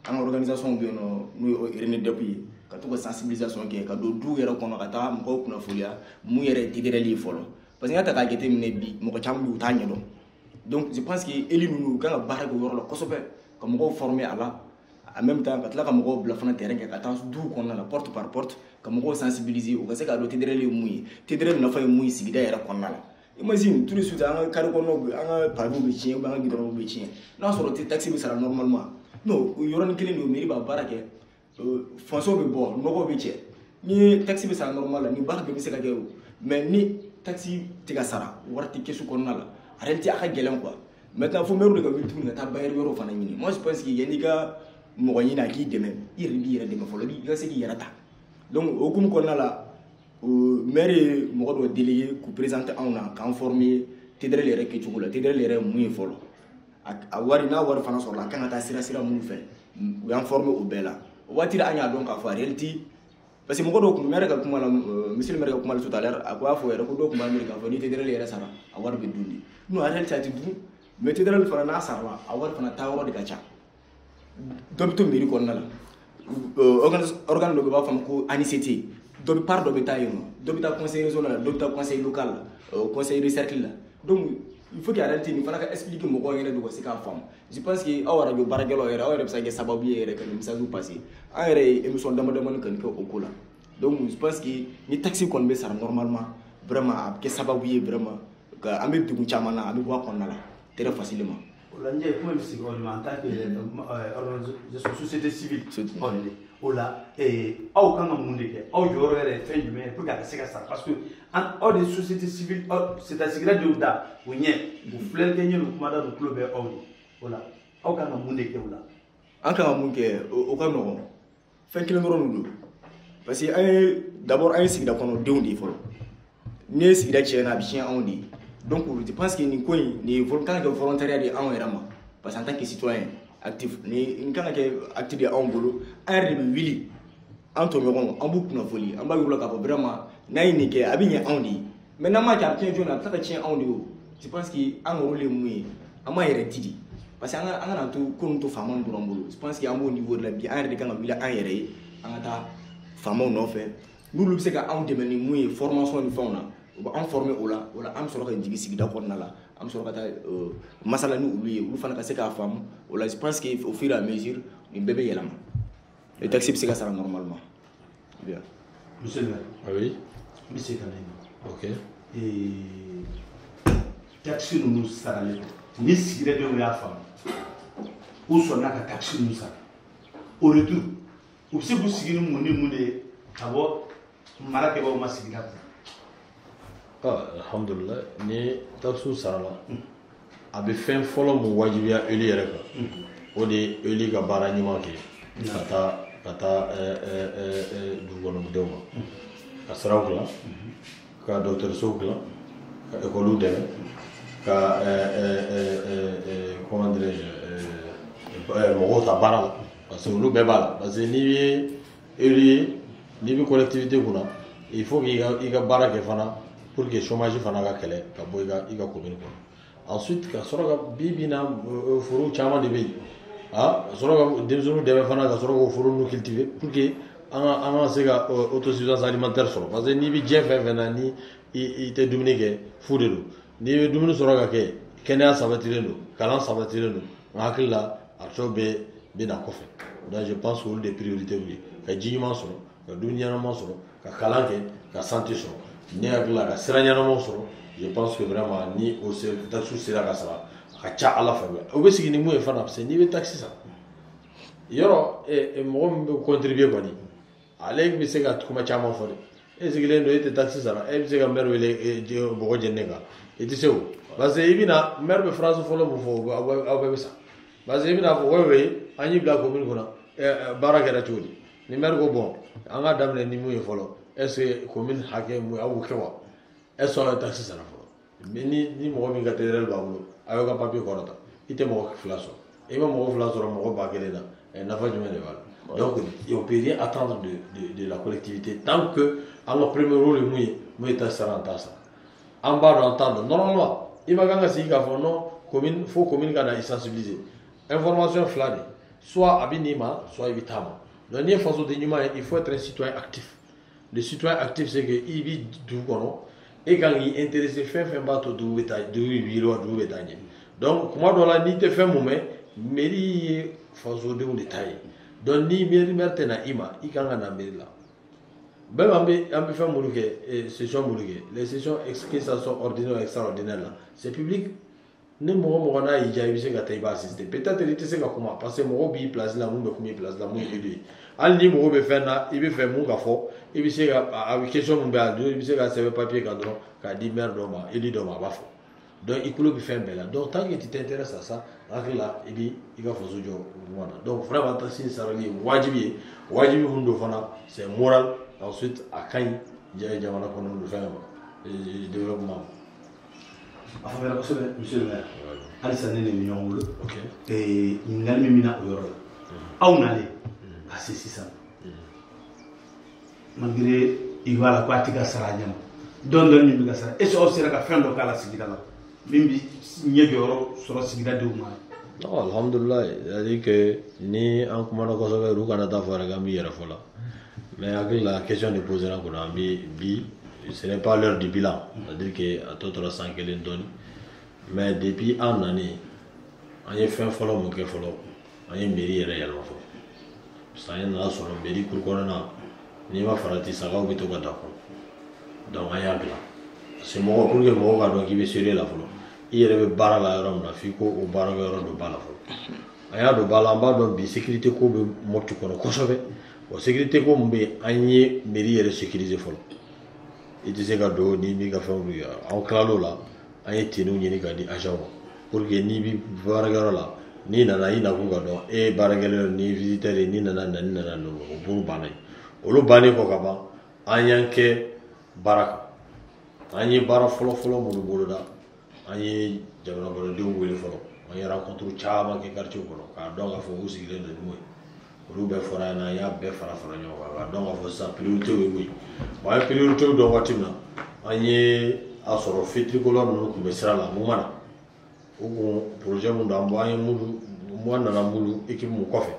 en organisation bi no nous rene depuis ka to sensibilisation ke ka do du yero kono ka ta mo ko na folia mu yere tidere li folo parce que ta ka gete mine bi mo ko chambu ta nyedo donc je pense que eli nous quand ba ko yoro ko sobe ko mo ko former ala en même temps ka tla ka mo ko bla fana terrain ka ta du kono la porte par porte ka mo ko sensibiliser o ka se ka do tidere li mu tidere na fa mu sigida yere kono la imagine tout de suite un carré qu'on a un pavot de chien ou un guidon de chien non sur le taxi mais ça normalement non il y aura une clé de mairie bah barake François be bon no go biche ni taxi mais ça normal ni barake be se ka gero mais ni taxi tiga sara warti kesu kon nala arenti aka gelen quoi maintenant faut meru de ka bitu ni ta bayar yoro fana ni moi je pense que yani ga mo ni na ki de même il bi yere de ma folo bi ga se ki yarata donc au kum kon nala maire mo do délégué ku présenter on a kan former tédre les rek ci gula tédre les rek muy folo a wari na war fana sur la kan ta sira mu fe u en former au bela wati anya donc a fa réalité parce que mo do ku maire ga kuma la monsieur le maire ga kuma tout à l'heure a quoi faut ko do kuma maire ga fa ni tédre les rek sara a war be dundi no a réalité ati du mais tédre le fana na sarwa a war fana tawro de gacha dobto mairie kon na la organe do ba fam ko anicité do par do beta yono do beta conseil régional do beta conseil local conseil de cercle là donc il faut qu'il arrête ni fana ka expliquer mo ko ngene do ko sika fam je pense que awara jo baragelo era awara bisa ge sababu yere kan mi sazu passé ayre émission dama kan ko ko la donc je pense que ni taxi kon be sar normalement vraiment ke sababu ye vraiment ka ambe dugu chamana ambe bo kon na la très facilement la ndiaye kuma mi sigi en tant que organisation société civile ola aw kan ka mun de kɛ aw jɔyɔrɔ yɛrɛ ye fɛn jumɛn ye pour que a ka se ka sara parce que aw de société civile c'est à sigira de da o ɲɛ o filɛli kɛ ɲɛ kuma da do tulo bɛ aw de ola aw kan ka mun de kɛ o la an kan ka mun kɛ o ka nɔgɔn fɛn kelen dɔrɔn de do parce que an ye d'abord an ye sigida kɔnɔ denw de ye fɔlɔ ni ye sigida tiɲɛ na a bɛ tiɲɛ anw de ye donc je pense que nin ko in nin kan ka kɛ volontariat de anw yɛrɛ ma parce que en tant que citoyen actif ni kan ka kɛ acte de anw bolo an yɛrɛ de bɛ wuli an tɔɲɔgɔnw an b'u kunnafoni an b'a yir'u la k'a fɔ vraiment n'a ye nin kɛ a bɛ ɲɛ anw de ye mais n'an m'a kɛ a bɛ tiɲɛ joona a bɛ tila ka tiɲɛ anw de ye o je pense que an ka rôle ye mun ye an b'a yɛrɛ di parce que an kana to ko nin to faamaw dɔrɔn bolo je pense que an b'o niveau de la bi an yɛrɛ de kan ka wuli an yɛrɛ ye an ka taa faamaw nɔfɛ n'olu bɛ se ka anw dɛmɛ ni mun ye formation ni fɛnw na u b'an former o la an bɛ sɔrɔ ka jigin sigida kɔnɔna la an bɛ sɔrɔ ka taa masala ni olu ye olu fana ka se k'a faamu o la je pense que au fur et à mesure nin bɛɛ bɛ yɛlɛma le taxi bɛ se ka sara normalement bien. Monsieur le maire. Oui. Monsieur Kanaïma. Ok. Taxi ninnu saralen ni sigira denw y'a faamu u sɔnna ka taxi ninnu sara au retour u bɛ se k'u sigi ni mun ni mun de ye ka bɔ mara kɛbagaw ma sigida kɔnɔ. Alhamdulillah ni taxi sara la a bɛ fɛn fɔlɔ mun wajibiya olu yɛrɛ kan o de ye olu ka baara ɲuman kɛ ka taa dugukɔnɔdenw ma ka siraw dilan ka dɔgɔtɔrɔsow dilan ka ekɔliw dɛmɛ ka comment dirais-je mɔgɔw ta baara la parce que olu bɛɛ b'a la parce que n'i ye élu ye n'i bɛ collectivité kunna il faut que i ka baara kɛ fana pour que chômage fana ka kɛlɛ ka bɔ i ka commune kɔnɔ ensuite ka sɔrɔ ka bi bi in na foro caman de bɛ yen ka sɔrɔ ka denmisɛnninw dɛmɛ fana ka sɔrɔ k'o foro ninnu cultiver pour que an ka se ka autosuffisance alimentaire sɔrɔ parce que n'i bɛ diɲɛ fɛn fɛn na ni i tɛ dumuni kɛ fu de don n'i bɛ dumuni sɔrɔ ka kɛ kɛnɛya sabatilen don kalan sabatilen don n hakili la a tɔ bɛɛ bɛ na kɔfɛ donc je pense que olu de priorité ye ka ji ɲuman sɔrɔ ka dumuni ɲɛnama sɔrɔ ka kalan kɛ ka santé sɔrɔ ne hakili la ka sira ɲɛnamaw sɔrɔ je pense que vraiment ni o taxe sera ka sara a ka ca ala fɛ o bɛ sigi ni mun ye fana parce que n'i bɛ taxe sara yɔrɔ mɔgɔ min bɛ contribuer kɔni ale bɛ se ka kuma caman fɔ dɛ e sigilen don e tɛ taxe sara e bɛ se ka maire wele bɔgɔ jɛnnen kan i tɛ se o parce que i bɛna maire bɛ phrase fɔlɔ min fɔ aw bɛɛ bɛ sa parce que i bɛna fɔ oui an y'i bila commune kɔnɔ baara kɛra cogo di ni maire ko bon an ka daminɛ ni mun ye fɔlɔ est ce que commune hakɛ mun a b'o kɛ wa est ce que aw ye taxe sara fɔlɔ mais ni mɔgɔ min ka terrain b'a bolo a y'aw ka papier kɔrɔta i tɛ mɔgɔ fila sɔrɔ i ma mɔgɔ fila sɔrɔ mɔgɔ 1000 na nafa jumɛn de b'a la donc on peut rien attendre de la collectivité tant que an ka premier rôle ye mun ye taxe sara an t'a sara an b'a dɔn an t'a dɔn normalement i ma kan ka sigi k'a fɔ non commune fo commune ka na i sensibiliser information fila de soit a bɛ n'i ma soit i bɛ taa ma donc n'i ye fasoden ɲuman ye il faut être un citoyen actif le citoyen actif c'est que i bɛ dugu kɔnɔ e kan k'i intéresser fɛn fɛn b'a to dugu bɛ taa dugu bɛ yiriwa dugu bɛ taa ɲɛ donc kuma dɔ la n'i tɛ fɛn mun mɛn mairie ye fasodenw de ta ye donc ni maire tɛ na i ma i kan ka na mairie la même an bɛ fɛn minnu kɛ session minnu kɛ les sessions que ça soit ordinaire ou extraordinaire là c'est public ni mɔgɔ n'a y'i diya i bɛ se ka taa i b'a assister peut-être i tɛ se ka kuma parce que mɔgɔ b'i place la mun bɛ kuma i place la mun ye élu ye hali ni mɔgɔ bɛ fɛn na i bɛ fɛ mun ka fɔ i bɛ se ka a question min bɛ a don i bɛ se ka sɛbɛn papier kan dɔrɔn k'a di maire dɔ ma élu dɔ ma a b'a fɔ donc i tulo bɛ fɛn bɛɛ la donc tant que tu t'intéresses à ça hakili la i bɛ i ka faso jɔ ɲuman na donc vraiment taxe sarali ye wajibi ye wajibi mun don fana c'est moral ensuite a ka ɲi jamana kɔnɔ fɛn ma développement. a faamuya kosɛbɛ monsieur le maire halisa ne ni ɲɔgɔn bolo ɲininkali min bɛna o yɔrɔ la aw nalen ka se sisan malgré i b'a la ko a tɛ ka sara a ɲɛ ma dɔɔni dɔɔni min bɛ ka sara est ce que aw sera ka fɛn dɔ k'a la sigida la min bɛ ɲɛ jɔyɔrɔ sɔrɔ sigida denw ma. non alhamdulillah c'est-à-dire que ni an kumana kosɛbɛ olu kana taa fɔ yɛrɛ k'an b'i yɛrɛ fɔ la mais hakili la question de poser la kɔnɔ an bɛ bi ce n'est pas l'heure du bilan c'est-à-dire que a tɔ tora san kelen dɔɔni mais depuis an nani an ye fɛn fɔlɔ mun kɛ fɔlɔ an ye mairie yɛrɛ yɛlɛma fɔlɔ parce que an ye nana sɔrɔ mairie kuru kɔnɔna n'i ma farati sagaw bɛ to ka da kɔnɔ donc an y'a dilan parce que mɔgɔ pour que mɔgɔw ka dɔn k'i bɛ sérieux la fɔlɔ i yɛrɛ bɛ baara la yɔrɔ min na f'i ko o baarakɛ yɔrɔ don ba la fɔlɔ an y'a don ba la an b'a dɔn bi sécurité ko bɛ Mopti kɔnɔ kosɛbɛ o sécurité ko min bɛ yen an ye mairie yɛrɛ sécuriser fɔlɔ i tɛ se ka don n'i b'i ka fɛnw ye an tilal'o la an ye tenue ɲini ka di agent ma pour que n'i bɛ baarakɛyɔrɔ la n'i nana i nakun ka dɔn e ye baarakɛla ni visiteur ye n'i nana ninnu o b'olu banna ye olu bannen kɔ ka ban an y'an kɛ baara kan an ye baara fɔlɔ minnu boloda an ye jamana kɔnɔdenw wele fɔlɔ an ye rencontre caman kɛ quartier kɔnɔ k'a dɔn k'a fɔ u sigilen don ni mun ye olu bɛɛ fɔra an ɲɛna an y'a bɛɛ fara ɲɔgɔn kan k'a dɔn k'a fɔ sisan priorité ye mun ye bon an ye priorité dɔn waati min na an ye a sɔrɔ feu tricolore ninnu tun bɛ sira la mun mana o kun projet mun don an ye mun nana mun équipe mun kɔfɛ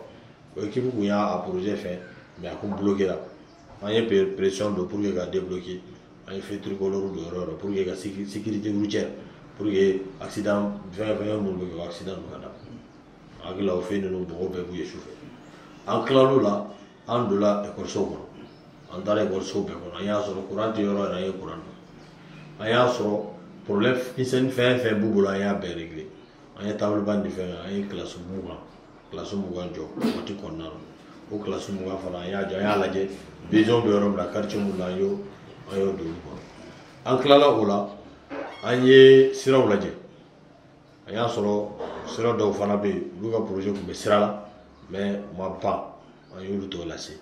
o équipe kun y'a projet fɛ mais a kun bloqué la an ye pression don pour que ka débloquer an ye feu tricolore don yɔrɔ yɔrɔ pour que ka sécurité routière pour que accident fɛn minnu bɛ kɛ o accident ninnu ka da hakili la o feu ninnu mɔgɔw bɛɛ b'u ye sufɛ an tilal'o la an donna ekɔlisow kɔnɔ an taara ekɔlisow bɛɛ kɔnɔ an y'a sɔrɔ courant tɛ yɔrɔ yɛrɛ an ye courant don an y'a sɔrɔ problème misɛnnin fɛn b'u bolo an y'a bɛɛ réglé an ye table ban ni fɛn an ye kilasi 20 jɔ waati kɔnɔna na o kilasi 20 fana an y'a jɔ an y'a lajɛ besoin bɛ yɔrɔ min na quartier mun na an y'o don olu kɔnɔ an tilala o la an ye siraw lajɛ an y'a sɔrɔ sira dɔw fana bɛ yen olu ka projet tun bɛ sira la mais u ma ban an y'olu tɔw lase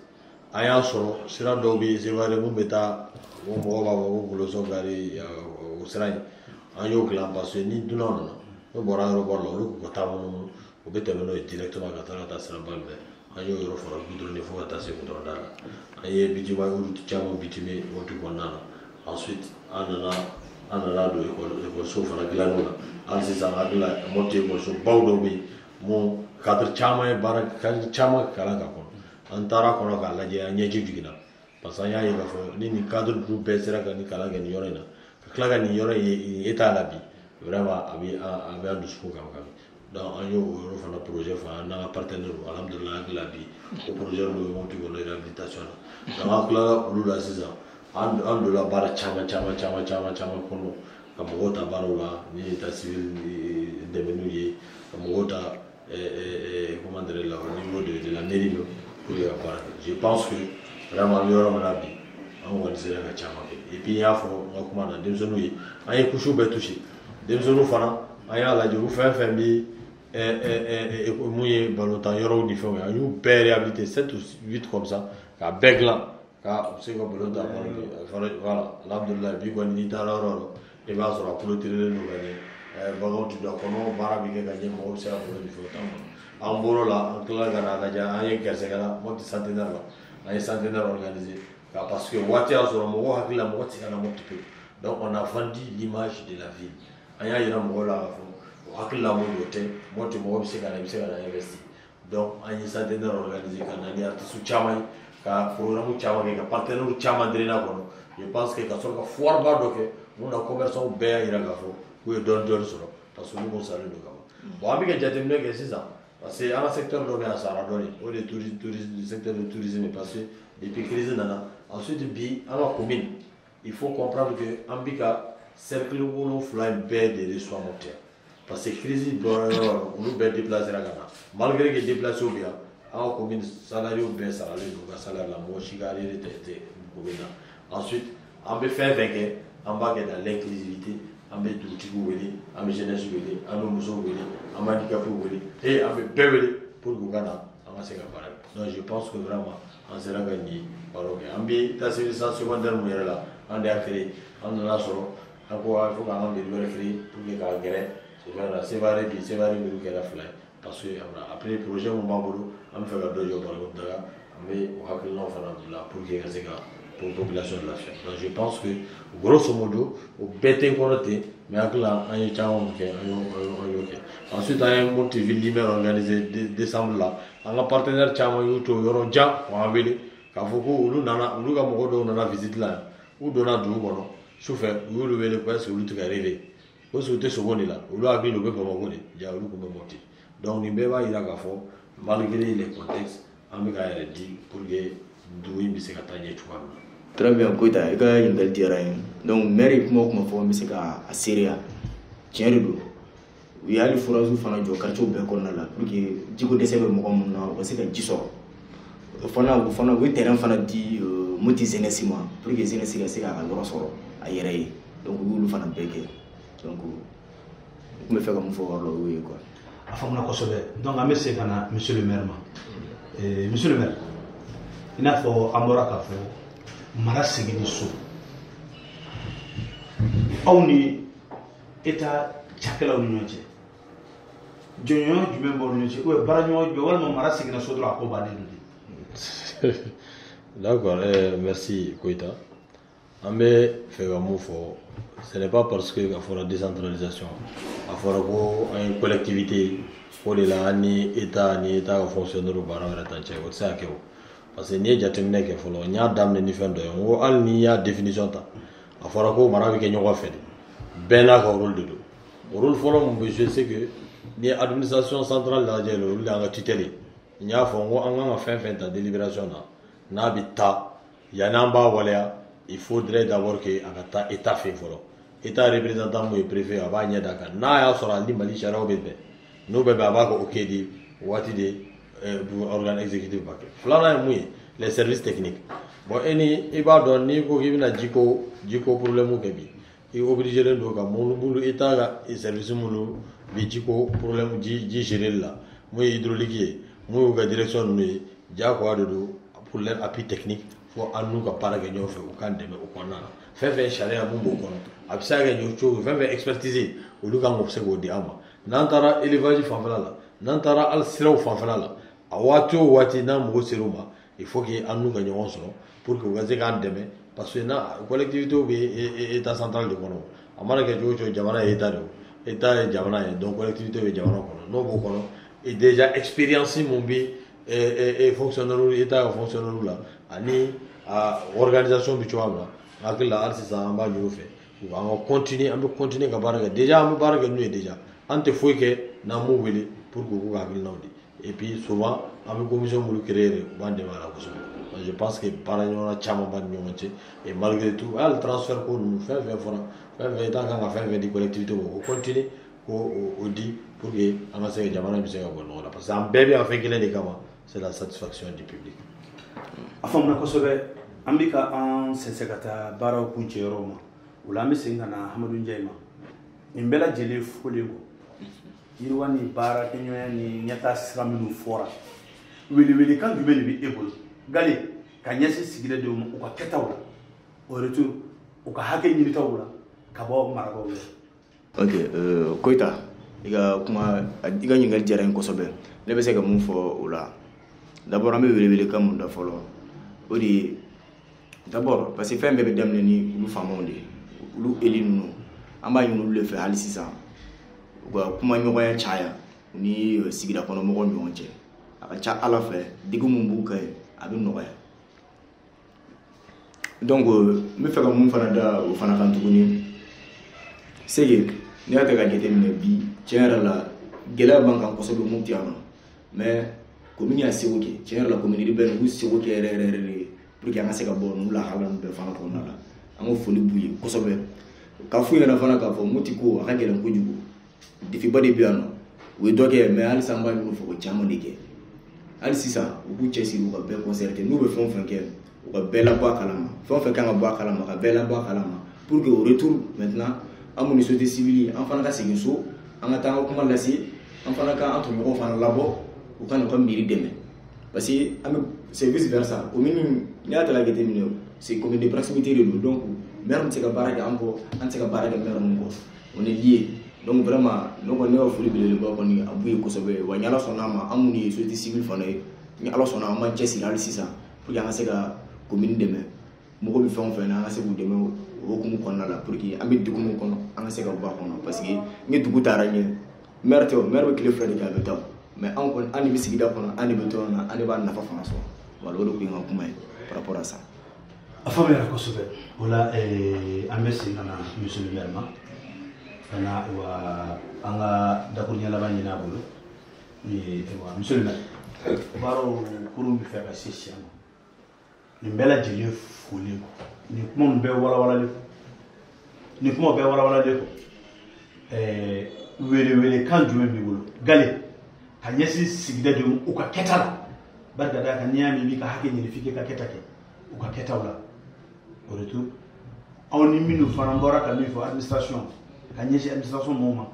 an y'a sɔrɔ sira dɔw bɛ yen seware mun bɛ taa o mɔgɔw b'a fɔ ko Goloso gari o sira in an y'o dilan parce que ni dunan nana n'o bɔra aéroport la olu k'u taa minnu u bɛ tɛmɛ n'o ye directement ka taa siraba fɛ an y'o yɔrɔ fara goudronné fo ka taa se goudron da la an ye bitiman caman bitimé Mopti kɔnɔna na ensuite an nana don ekɔliso fana dilanni na hali sisan hakili la Mopti ekɔliso baw dɔw bɛ yen mun cadre caman ye baara caman kalan ka kɔnɔ an taara kɔnɔ k'a lajɛ an ɲɛji jiginna parce que an y'a ye k'a fɔ ni nin cadre ninnu bɛɛ sera ka nin kalan kɛ nin yɔrɔ in na tila ka nin yɔrɔ ye état la bi vraiment a bɛ an dusukun kan donc an y'o yɔrɔ fana projet fɔ an n'an ka partenaire alhamdulilah an hakili la bi o projet ninnu bɛ mɔti kɔnɔ réhabilitation na donc an tilala olu la sisan an donna baara caman kɔnɔ ka mɔgɔw ta baaraw la ni état civil dɛmɛ n'u ye ka mɔgɔw ta comment dire là au niveau de la mairie pour ka baara kɛ je pense que vraiment an bɛ yɔrɔ min na bi an kɔni sera ka caman kɛ et puis n y'a fɔ n ka kuma na denmisɛnninw ye an ye couches bɛɛ touché denmisɛnninw fana an y'a lajɛ olu fɛn fɛn bɛ mun ye balontan yɔrɔw ni fɛnw ye an y'u bɛɛ réhabilité 7 ou 8 comme ça k'a bɛɛ dilan ka se ka balontan voilà alhamdulilah bi kɔni n'i taara yɔrɔ o yɔrɔ i b'a sɔrɔ a clôturelen don ka ɲɛ baganw ti don a kɔnɔ baara bɛ kɛ ka ɲɛ mɔgɔw bɛ se ka balo ni fɛnw t'an kɔnɔ an bɔr'o la an tilala ka n'a lajɛ an ye gɛrɛsɛgɛ la Mopti centenaire la an ye centenaire organisé parce que waati y'a sɔrɔ mɔgɔw hakili la mɔgɔ tɛ se ka na Mopti pewu donc on a vendu l'image de la ville an y'a yira mɔgɔw la k'a fɔ hakili la mun y'o tɛ Mopti mɔgɔ bɛ se ka na i bɛ se ka na investir donc an ye centenaire organisé ka na ni artistes caman ye ka programme caman kɛ ka partenaires caman drainer kɔnɔ je pense que ka sɔrɔ ka foire ba dɔ kɛ mun na commerçants bɛɛ y'a yira k'a fɔ k'u ye dɔɔni sɔrɔ parce que olu kun salen don ka ban bon an bɛ ka jateminɛ kɛ sisan parce que an ka secteur dɔ bɛ yan a sara dɔɔni o de ye secteur de tourisme parce que depuis crise nana ensuite bi an ka commune il faut comprendre que an bɛ ka cercle 7 in bɛɛ de reçoit Mopti parce que crise bɔra yɔrɔ yɔrɔ olu bɛɛ déplacé ra ka na malgré que déplacés bɛ yan an ka commune salariés bɛɛ saralen don u ka salaire la mɔgɔ si ka arriéré tɛ commune na ensuite an bɛ fɛn fɛn kɛ an b'a kɛ dans l'inclusivité an bɛ dugutigiw wele an bɛ jeunesse wele an bɛ musow wele an bɛ handicapés wele et an bɛ bɛɛ wele pour que u ka na an ka se ka baara kɛ donc je pense que vraiment an sera ka nin baro kɛ an bɛ état civil centre secondaire min yɛrɛ la an de y'a créé an nana sɔrɔ an ko il faut k'an ka mairie wɛrɛ créé pour que k'a gɛrɛ Sévaré bi Sévaré mairie kɛra 2 ye parce que après projet min b'an bolo an bɛ fɛ ka dɔ jɔ Balakotaga an bɛ o hakilinaw fana bila pour que ka se ka pour population de lafiya donc je pense que grosso modo o bɛɛ tɛ n kɔnɔ ten mais hakili la an ye caman kɛ an y'o kɛ ensuite an ye Mopti ville d'hiver organisé décembre la an ka partenaire caman y'u to yɔrɔ jan k'an wele k'a fɔ ko olu ka mɔgɔ dɔw nana visite la yan u donna dugu kɔnɔ sufɛ u y'olu wele ko est ce que olu tɛ ka rêver ko est ce que u tɛ sogo de la olu hakili u bɛ Bamako de ja olu tun bɛ Mopti donc nin bɛɛ b'a yira k'a fɔ malgré les contextes an bɛ k'a yɛrɛ di pour que dugu in bɛ se ka taa ɲɛ cogoya min na. Très bien, Koita, il y a une belle terrain. Donc, mairie, comment on fait ça à Syrie? Tiens, il y a les forages qui font du quartier au Bécon là, pour que Digo décède le moment où on sait que Diso. Il faut que terrain fana di Mopti Zenesima, pour que Zenesima se à l'Orosoro, à Yere. Donc, vous le faites un peu. Donc, vous me faites comme il faut voir le quoi. Donc, à monsieur le maire. Monsieur le maire, il n'a pas Amora Kafo. Mara segini so aw ni état cakɛlaw ni ɲɔgɔn cɛ jɔnɲɔgɔn jumɛn b'aw ni ɲɔgɔn cɛ ou bien baara ɲɔgɔn jɔ walima mara seginna so dɔrɔn a ko bannen don de. D'accord, merci Koita. An bɛ fɛ ka mun fɔ ce n'est pas parce que a fɔra décentralisation a fɔra ko an ye collectivité o de la an ni état ka fonctionnaire baara wɛrɛ t'an cɛ o tɛ se ka kɛ o. Parce que n'i ye jateminɛ kɛ fɔlɔ n y'a daminɛ ni fɛn dɔ ye n ko hali n'i y'a définition ta a fɔra ko mara bɛ kɛ ɲɔgɔn fɛ de bɛɛ n'a ka rôle de don o rôle fɔlɔ mun bɛ jouer c'est que n'i ye administration centrale lajɛ olu de y'an ka tutelle ye n y'a fɔ n ko an kan ka fɛn fɛn ta délibération na n'a bɛ taa yan'an b'a waleya il faudrait d'abord que a ka taa état fɛ fɔlɔ état représentant mun ye préfet a b'a ɲɛ d'a kan n'a y'a sɔrɔ hali Mali sariyaw bɛ bɛn n'o bɛ bɛn a b'a ko ok di waati de organe exécutif ba kɛ filanan ye mun ye les services techniques bon i b'a dɔn n'i ko k'i bɛna jiko problème kɛ bi i obligé len don ka minnu bolo état ka service minnu bɛ jiko problème ji géré la mun ye hydraulique ye mun y'u ka direction ninnu ye diyagoya de don pour leur appui technique fo an n'u ka baara kɛ ɲɔgɔn fɛ u k'an dɛmɛ o kɔnɔna na fɛn fɛn sariya mun b'o kɔnɔ a bɛ se ka kɛ ɲɔ cogo fɛn fɛn expertise olu kan k'o se k'o di an ma n'an taara élevage fanfɛla la n'an taara hali siraw fanfɛla la a waati o waati n'a mago sera u ma il faut que an n'u ka ɲɔgɔn sɔrɔ pour que u ka se k'an dɛmɛ parce que na collectivité bɛ état central de kɔnɔ a mana kɛ cogo o cogo jamana ye état de ye état ye jamana ye donc collectivité bɛ jamana kɔnɔ n'o b'o kɔnɔ et déjà expérience mun bɛ fonctionnaire état ka fonctionnaire la ani organisation bɛ cogoya min na hakili la hali sisan an b'a ɲini u fɛ on va continuer ka baara kɛ déjà an bɛ baara kɛ n'u ye déjà an tɛ foyi kɛ n'an m'u wele pour que k'u ka hakilinaw di et puis souvent an bɛ commission minnu créer u b'an dɛmɛ a la kosɛbɛ je pense que baara ɲɔgɔnna caman b'a ni ɲɔgɔn cɛ et malgré tout hali transfert ko ninnu fɛn fɛn fɔra fɛn fɛn État kan ka fɛn fɛn di collectivité ma o continuer k'o di pour que an ka se ka jamana bɛ se ka bɔ nɔgɔ la parce que an bɛɛ bɛ yan fɛn kelen de kama c'est la satisfaction du public. a faamuna kosɛbɛ an bɛ ka an sɛnsɛn ka taa baaraw kuncɛ yɔrɔ ma o la an bɛ segin ka na Hamadu Njayi ma nin bɛɛ lajɛlen fɔlen kɔ yiriwa ni baarakɛɲɔgɔnya ni ɲɛtaa sira minnu fɔra welewelekan jumɛn de bɛ e bolo Gale ka ɲɛsin sigidadenw ma u ka kɛtaw la au retour u ka hakɛ ɲinitaw la ka bɔ marabaaw la. Ok Koyita i ka ɲininkali diyara n ye kosɛbɛ ne bɛ se ka mun fɔ o la d'abord an bɛ welewelekan mun da fɔlɔ o de ye d'abord parce que fɛn bɛɛ bɛ daminɛ ni olu faamaw de ye olu eli ninnu an b'a ɲini olu de fɛ hali sisan u ka kuma ɲɔgɔnya caya ni sigida kɔnɔ mɔgɔw ni ɲɔgɔn cɛ a ka ca Ala fɛ digi mun b'u kɛ a bɛ nɔgɔya donc n bɛ fɛ ka mun fana da o fana kan tuguni Sege n'i y'a ta ka jateminɛ bi tiɲɛ yɛrɛ la gɛlɛya b'an kan kosɛbɛ Mopti yan nɔ mais commune y'a seko kɛ tiɲɛ yɛrɛ la commune bɛɛ n'u seko kɛ yɛrɛ yɛrɛ de pour que an ka se ka bɔ n'u lahala ninnu bɛɛ fana kɔnɔna la an ka foli b'u ye kosɛbɛ ka f'u ɲɛna fana k'a fɔ Mopti ko a ka gɛlɛn kojugu défiba de bɛ yan nɔ u ye dɔ kɛ mais halisa an b'a ɲini u fɛ ko caman de kɛ hali sisan u k'u cɛsiri u ka bɛɛ concerté n'u bɛ fɛn o fɛn kɛ u ka bɛɛ labɔ a kalama fɛn o fɛn kan ka bɔ a kalama ka bɛɛ labɔ a kalama pour que au retour maintenant an minnu société civile an fana ka segin so an ka taa an ka kuma lase an fana ka an tɔɲɔgɔnw fana labɔ u ka n'u ka miiri dɛmɛ parce que an bɛ c'est vice versa commune n'i y'a ta k'a jateminɛ c'est commune de proximité de don donc maire min tɛ se ka baara kɛ an kɔ an tɛ se ka baara kɛ maire min kɔ on est lié donc vraiment ne kɔni ne ka foli belebeleba kɔni a b'u ye kosɛbɛ wa ni Ala sɔnna ma an minnu ye société civile fana ye ni Ala sɔnna an b'an cɛsiri hali sisan pour que an ka se ka commune dɛmɛ mɔgɔ bɛ fɛn o fɛn na an ka se k'u dɛmɛ o hukumu kɔnɔna la pour que an bɛ dugu min kɔnɔ an ka se ka bɔ a kɔnɔ parce que ni dugu taara ɲɛ maire tɛ o maire bɛ tile fila de kɛ a bɛ taa mais an kɔni an de bɛ sigida kɔnɔ an de bɛ tɔn na an de b'a nafa fana sɔrɔ voilà o de kun ye n ka kuma ye par rapport à ça. a faamuyara kosɛbɛ o la an bɛ segin ka na monsieur le maire ma ka na wa an ka dakuruɲɛ laban ɲini a bolo monsieur le maire baaraw kurun bɛ fɛ ka se siyan ma nin bɛɛ lajɛlen folen kɔ nin kuma bɛɛ walawalalen kɔ nin kuma bɛɛ walawalalen kɔ welewelekan jumɛn b'i bolo Gale ka ɲɛsin sigidadenw u ka kɛta la bari ka d'a kan n'i y'a mɛn i b'i ka hakɛ ɲini f'i k'i ka kɛta kɛ u ka kɛtaw la o retour aw ni minnu fana bɔra ka min fɔ administration ka ɲɛsin administration mɔgɔw ma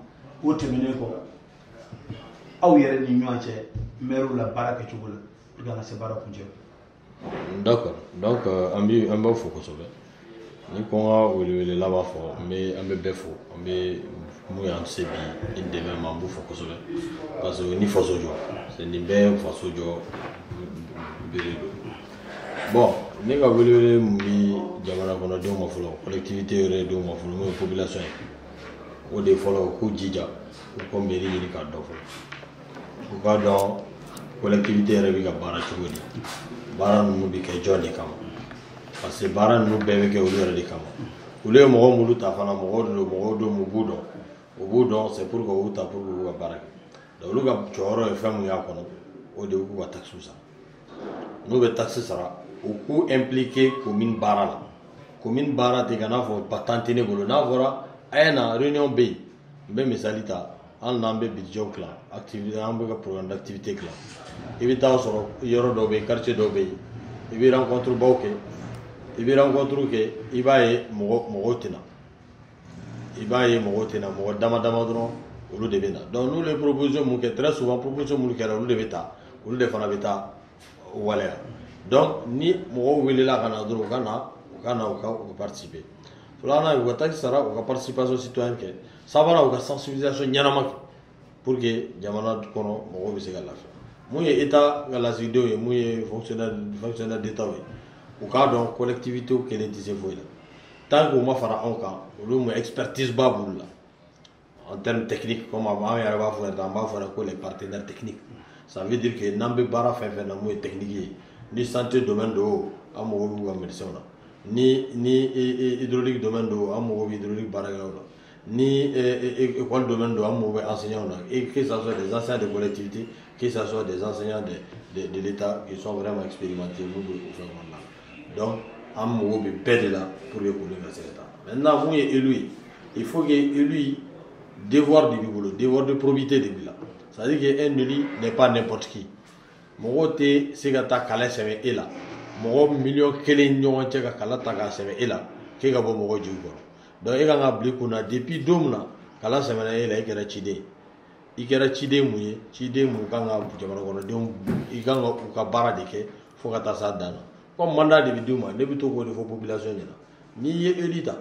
o tɛmɛnen kɔ aw yɛrɛ ni ɲɔgɔn cɛ maire la baara kɛcogo la pour que an ka se baara kuncɛ. D'accord donc an b'aw fo kosɛbɛ ni ko n ka welewele laban fɔ an bɛ bɛɛ fo an bɛ mun y'an se bi i dɛmɛ ma an b'u fo kosɛbɛ parce que ni faso jɔ c'est nin bɛɛ faso jɔ bere don bon ne ka welewele mun bi jamana kɔnɔdenw ma fɔlɔ collectivité yɛrɛ denw ma fɔlɔ n'o ye population ye o de fɔlɔ k'u jija u ka mairie ɲini k'a dɔn fɔlɔ u k'a dɔn collectivité yɛrɛ bɛ ka baara cogo di baara ninnu bɛ kɛ jɔn de kama parce que baara ninnu bɛɛ bɛ kɛ olu yɛrɛ de kama olu ye mɔgɔ minnu ta fana mɔgɔw don u b'u dɔn c'est pour que u ta pour que u ka baara kɛ donc olu ka jɔyɔrɔ ye fɛn min y'a kɔnɔ o de ye k'u ka taxe sara n'u bɛ taxe sara u k'u impliquer commune baara la commune baara tɛ ka n'a fɔ patent tɛ ne bolo n'a fɔra a ye na réunion bɛ yen n bɛ misali ta hali n'an bɛ budget dilan activité an bɛ ka programme d'activité dilan i bɛ taa sɔrɔ yɔrɔ dɔw bɛ yen quartier dɔw bɛ yen i bɛ rencontre baw kɛ i bɛ rencontre kɛ i b'a ye mɔgɔw tɛ na i b'a ye mɔgɔw tɛ na mɔgɔ dama dama dɔrɔn olu de bɛ na donc n'olu ye proposition mun kɛ très souvent proposition minnu kɛra olu de bɛ taa olu de fana bɛ taa waleya donc ni mɔgɔw welela ka na dɔrɔn u ka na u ka participer filanan u ka taxe sara u ka participation citoyenne kɛ sabanan u ka sensibilisation ɲɛnama kɛ pour que jamana kɔnɔ mɔgɔw bɛ se ka lafiya mun ye état ka lasigidenw ye mun ye fonctionnaire d'état ye u k'a dɔn collectivité kelen tɛ se foyi la tant que u ma fara anw kan olu ma expertise ba b'olu la en termes techniques comme an yɛrɛ b'a fɔ an b'a fɔ ko les partenaires techniques ça veut dire que n'an bɛ baara fɛn fɛn na mun ye technique ye ni santé domaine do an mago b'u ka médecins na ni hydraulique domaine do amogo hydraulique baragala ni école domaine do amogo enseignants et que ça soit des enseignants de collectivité, que ça soit des enseignants de l'État qui sont vraiment expérimentés donc amogo be perdre là pour les coller dans cet état. Maintenant vous élu, il faut que élu devoir de bibolo, devoir de probité de bila. Ça veut dire qu'un élu n'est pas n'importe qui. Mogote segata kala seme ela. Mogo million kelen ñoŋon cɛ ka kala ta ka sɛmɛ e la k'e ka bɔ mɔgɔ jiw kɔrɔ donc e kan ka bila kunna depuis don min na kala sɛmɛna e la i kɛra ciden i kɛra ciden mun ye ciden mun kan ka jamana kɔnɔdenw i kan ka u ka baara de kɛ fo ka taa s'a dan na comme mandat de bɛ d'u ma ne bɛ to k'o de fɔ population ɲɛna n'i ye élu ta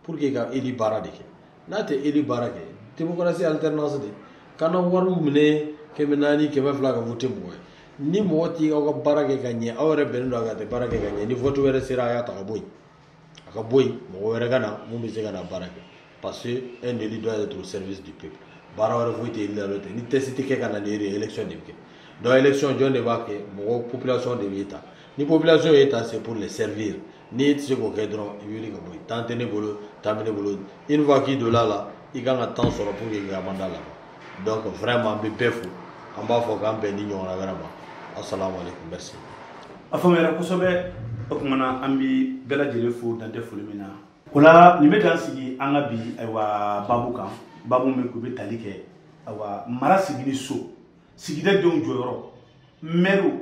pour que ka élu baara de kɛ n'a tɛ élu baara kɛ démocratie alternance de kana wariw minɛ 400 500 ka vote mɔgɔ ye ni mɔgɔ t'i ka baara kɛ ka ɲɛ aw yɛrɛ bɛnnen don a ka tɛ baara kɛ ka ɲɛ ni vote wɛrɛ sera a y'a ta ka bɔ yen a ka bɔ yen mɔgɔ wɛrɛ ka na mun bɛ se ka na baara kɛ parce que un élu doit être au service du peuple baara wɛrɛ foyi tɛ élu la n'o tɛ ni test tɛ kɛ ka na ni élection de bɛ kɛ donc élection jɔn de b'a kɛ mɔgɔ population de b'e ta ni population y'e ta c'est pour les servir ni e tɛ se k'o kɛ dɔrɔn i bɛ wuli ka bɔ yen temps tɛ ne bolo temps bɛ ne bolo une fois k'i donna la i kan ka temps sɔrɔ pour que i ka mandat laban donc vraiment an bɛ bɛɛ fo an b'a fɔ k'an bɛn ni ɲɔgɔnna wɛrɛ ma. Assalamu alaikum, merci. Afamera kosɛbɛ o kumana an bi bɛɛ lajɛlen fo dantɛ foli min na o la nin bɛ k'an sigi an ka bi ayiwa babu kan babu min k'u bɛ tali kɛ ayiwa mara sigili so sigida denw jɔyɔrɔ mɛriw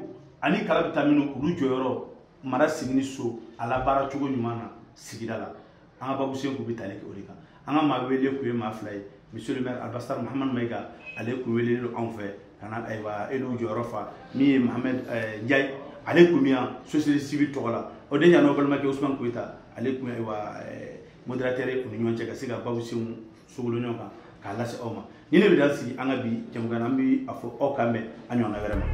ani kala bɛ taa minnu olu jɔyɔrɔ mara sigili so a labaara cogo ɲuman na sigida la an ka babu sen k'u bɛ tali kɛ o de kan an ka maa wele k'u ye maa fila ye monsieur le maire Albastar Mohamed Mayiga ale kun welelen don anw fɛ kana ayiwa elu jɔyɔrɔ fa min ye Mohamed Ndiaye ale kun yan société civile tɔgɔ la o de ɲana balimakɛ Ousmane Koyita ale kun ayiwa modérateur ye u ni ɲɔgɔn cɛ ka se ka babu senw sogolo ɲɔgɔn kan k'a lase aw ma ni ne bɛ dan sigi an ka bi jamukan na an bɛ a fɔ aw k'an bɛn a ɲɔgɔnna wɛrɛ ma